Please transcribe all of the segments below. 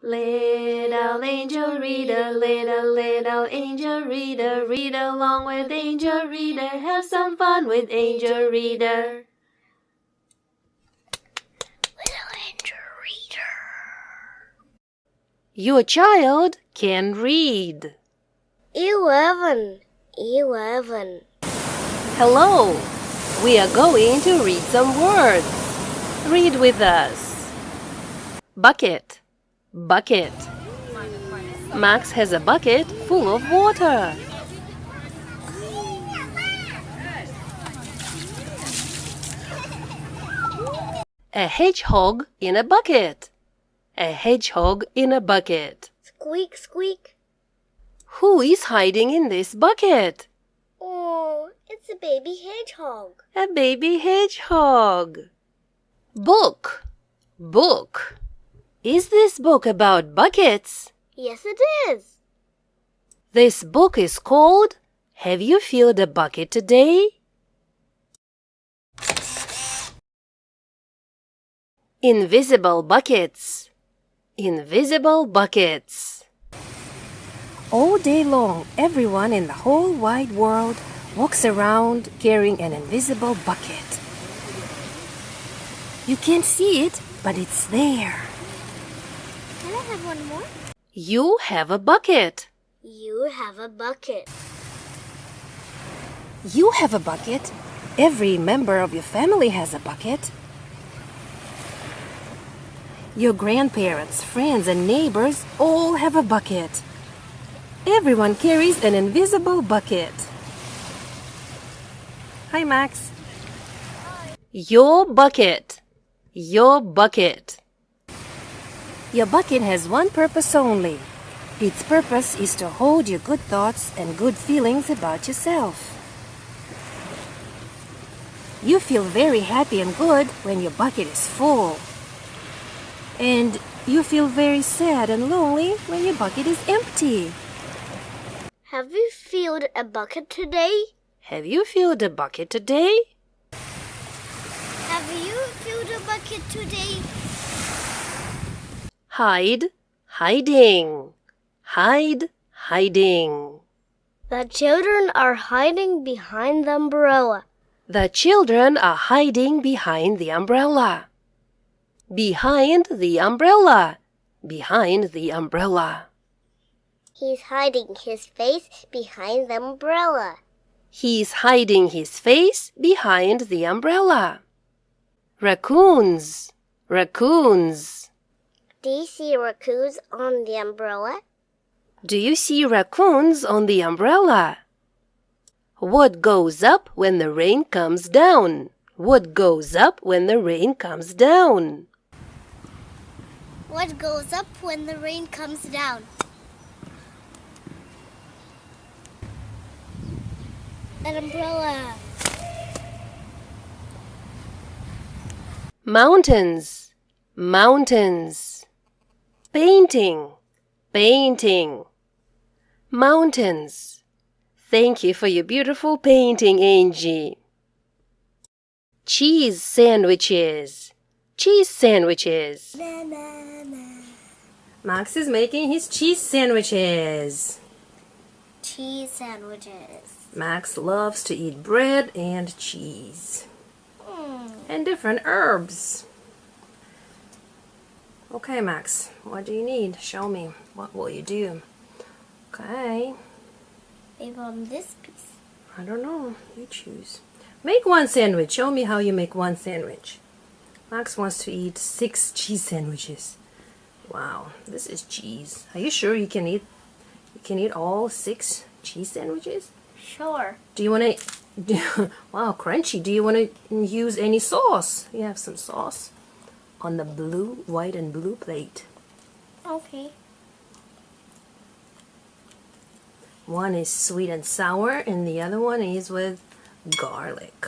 Little angel reader, little angel reader, read along with angel reader, have some fun with angel reader. Little angel reader. Your child can read. 11. Hello. We are going to read some words. Read with us. Bucket. Bucket. Max has a bucket full of water. A hedgehog in a bucket. A hedgehog in a bucket. Squeak, squeak. Who is hiding in this bucket? Oh, it's a baby hedgehog. A baby hedgehog. Book. Book. Is this book about buckets? Yes, it is. This book is called Have You Filled a Bucket Today? Invisible buckets. Invisible buckets. All day long, everyone in the whole wide world walks around carrying an invisible bucket. You can't see it, but it's there. Can I have one more? You have a bucket. You have a bucket. You have a bucket. Every member of your family has a bucket. Your grandparents, friends, and neighbors all have a bucket. Everyone carries an invisible bucket. Hi, Max. Hi. Your bucket. Your bucket. Your bucket has one purpose only. Its purpose is to hold your good thoughts and good feelings about yourself. You feel very happy and good when your bucket is full. And you feel very sad and lonely when your bucket is empty. Have you filled a bucket today? Have you filled a bucket today? Have you filled a bucket today? Hide, hiding. Hide, hiding. The children are hiding behind the umbrella. The children are hiding behind the umbrella. Behind the umbrella. Behind the umbrella. He's hiding his face behind the umbrella. He's hiding his face behind the umbrella. Raccoons, raccoons. Do you see raccoons on the umbrella? Do you see raccoons on the umbrella? What goes up when the rain comes down? What goes up when the rain comes down? What goes up when the rain comes down? An umbrella. Mountains, mountains. Painting, painting. Mountains. Thank you for your beautiful painting, Angie. Cheese sandwiches. Cheese sandwiches. Max is making his cheese sandwiches. Cheese sandwiches. Max loves to eat bread and cheese. And different herbs. Okay, Max, what do you need? Show me. What will you do? Okay. Maybe on this piece. I don't know. You choose. Make one sandwich. Show me how you make one sandwich. Max wants to eat 6 cheese sandwiches. Wow, this is cheese. Are you sure you can eat all 6 cheese sandwiches? Sure. Do you want to wow, crunchy. Do you want to use any sauce? You have some sauce on the blue, white and blue plate. Okay. One is sweet and sour and the other one is with garlic.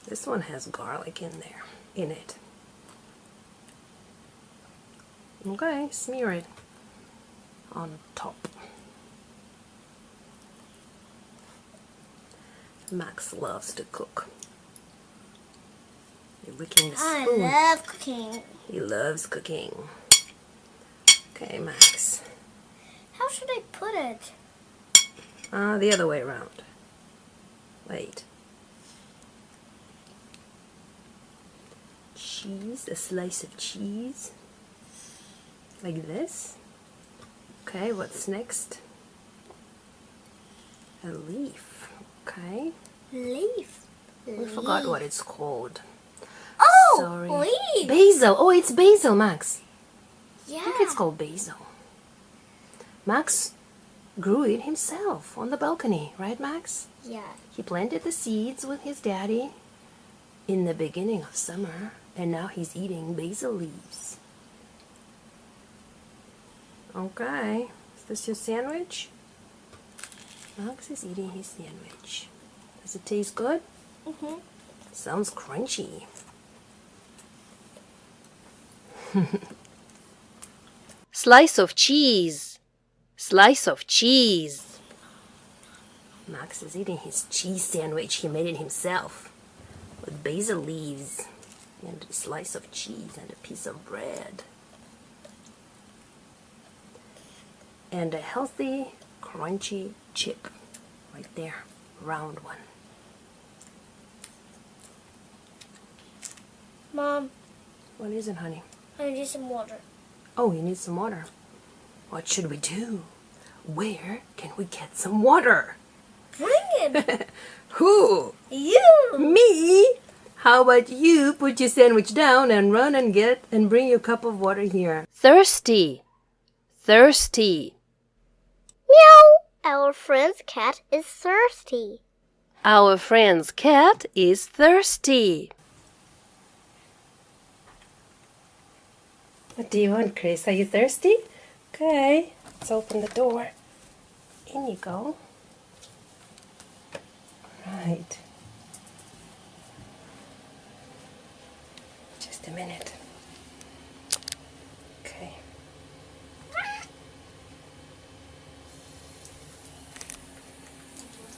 This one has garlic in it. Okay, smear it on top. Max loves to cook. You're licking the spoon. I love cooking. He loves cooking. Okay, Max. How should I put it? The other way around. Wait. Cheese, a slice of cheese. Like this. Okay, what's next? A leaf. Okay. Leaf. We forgot what it's called. Oh, Sorry. leaf. Basil. Oh, it's basil, Max. Yeah. I think it's called basil. Max grew it himself on the balcony, right, Max? Yeah. He planted the seeds with his daddy in the beginning of summer, and now he's eating basil leaves. Okay, is this your sandwich? Max is eating his sandwich. Does it taste good? Mhm. Sounds crunchy. Slice of cheese. Slice of cheese. Max is eating his cheese sandwich. He made it himself with basil leaves and a slice of cheese and a piece of bread. And a healthy, crunchy chip right there, round one. Mom, What is it, honey? I need some water. Oh, you need some water. What should we do? Where can we get some water? Bring it. Who? You. Me? How about you put your sandwich down and run and get and bring your cup of water here? Thirsty. Thirsty. Meow. Our friend's cat is thirsty. Our friend's cat is thirsty. What do you want, Chris? Are you thirsty? Okay, let's open the door. In you go. Right. Just a minute. Okay.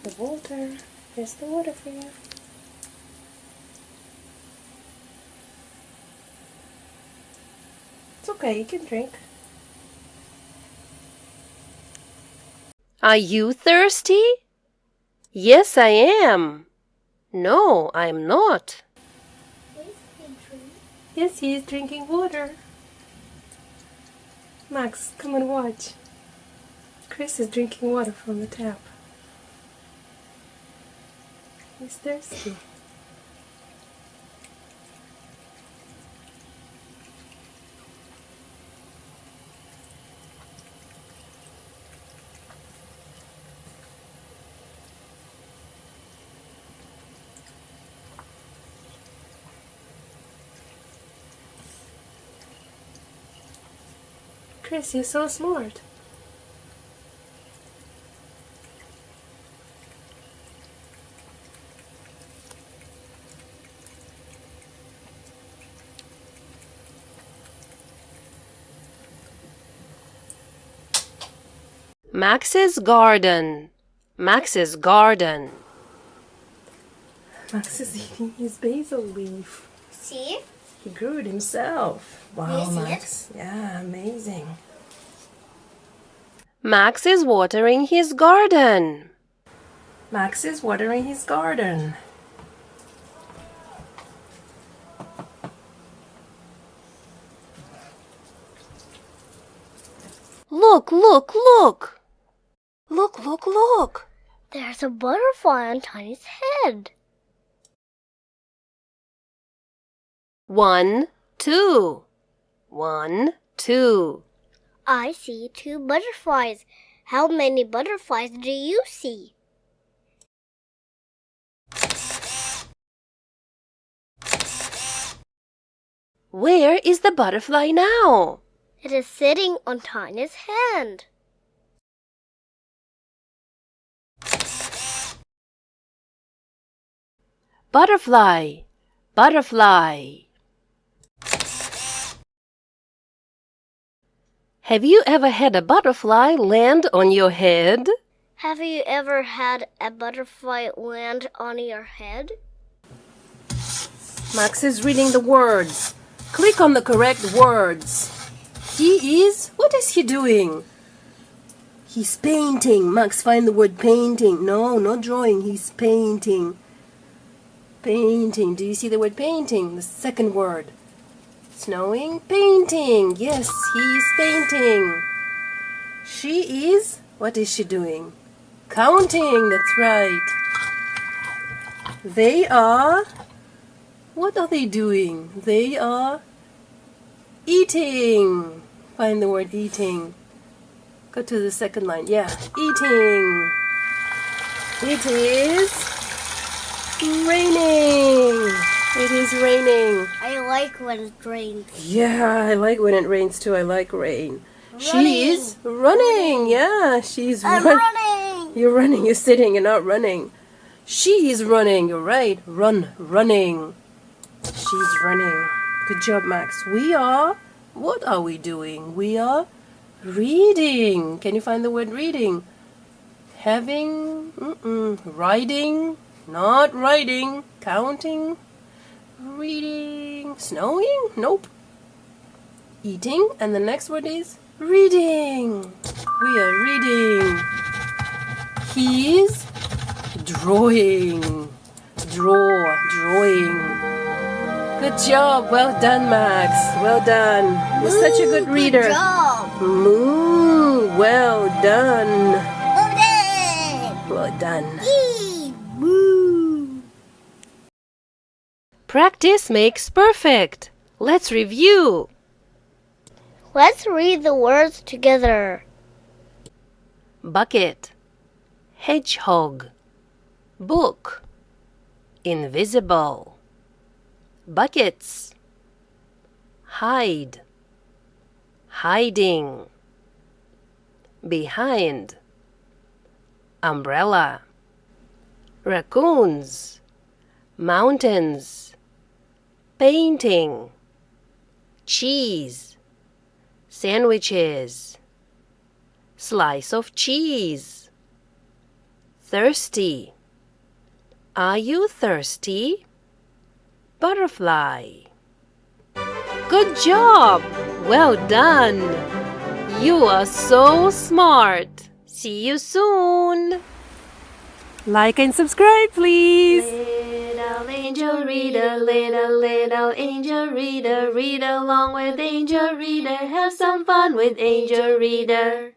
The water. Here's the water for you. It's okay, you can drink. Are you thirsty? Yes, I am. No, I'm not. Yes, he is drinking water. Max, come and watch. Chris is drinking water from the tap. He's thirsty. Chris, you're so smart. Max's garden. Max's garden. Max is eating his basil leaf. See? He grew it himself. Wow, You see Max. Yeah, amazing. Max is watering his garden. Max is watering his garden. Look, look, look. Look, look, look. There's a butterfly on Tiny's head. 1, 2. 1, 2. I see 2 butterflies. How many butterflies do you see? Where is the butterfly now? It is sitting on Tiny's hand. Butterfly, butterfly. Have you ever had a butterfly land on your head? Have you ever had a butterfly land on your head? Max is reading the words. Click on the correct words. What is he doing? He's painting. Max, find the word painting. No, not drawing. He's painting. Painting. Do you see the word painting? The second word. Snowing. Painting. Yes, he's painting. What is she doing? Counting. That's right. What are they doing? They are eating. Find the word eating. Go to the second line. Yeah, eating. It is raining. It is raining. I like when it rains. Yeah, I like when it rains too. I like rain. Running. She is running. Yeah, she's running. You're running. You're sitting. You're not running. She is running. You're right. Running. She's running. Good job, Max. What are we doing? We are reading. Can you find the word reading? Riding. Not riding. Counting. Reading. Snowing? Nope. Eating. And the next word is reading. We are reading. He's drawing. Drawing. Good job. Well done, Max. Well done. You're such a good reader. Good job. Moo. Well done. Well done. Well done. Moo. Practice makes perfect. Let's review. Let's read the words together. Bucket. Hedgehog. Book. Invisible. Buckets. Hide. Hiding. Behind. Umbrella. Raccoons. Mountains. Painting. Cheese. Sandwiches. Slice of cheese. Thirsty. Are you thirsty? Butterfly. Good job! Well done! You are so smart! See you soon! Like and subscribe, please! Little angel reader, little angel reader, read along with angel reader, have some fun with angel reader.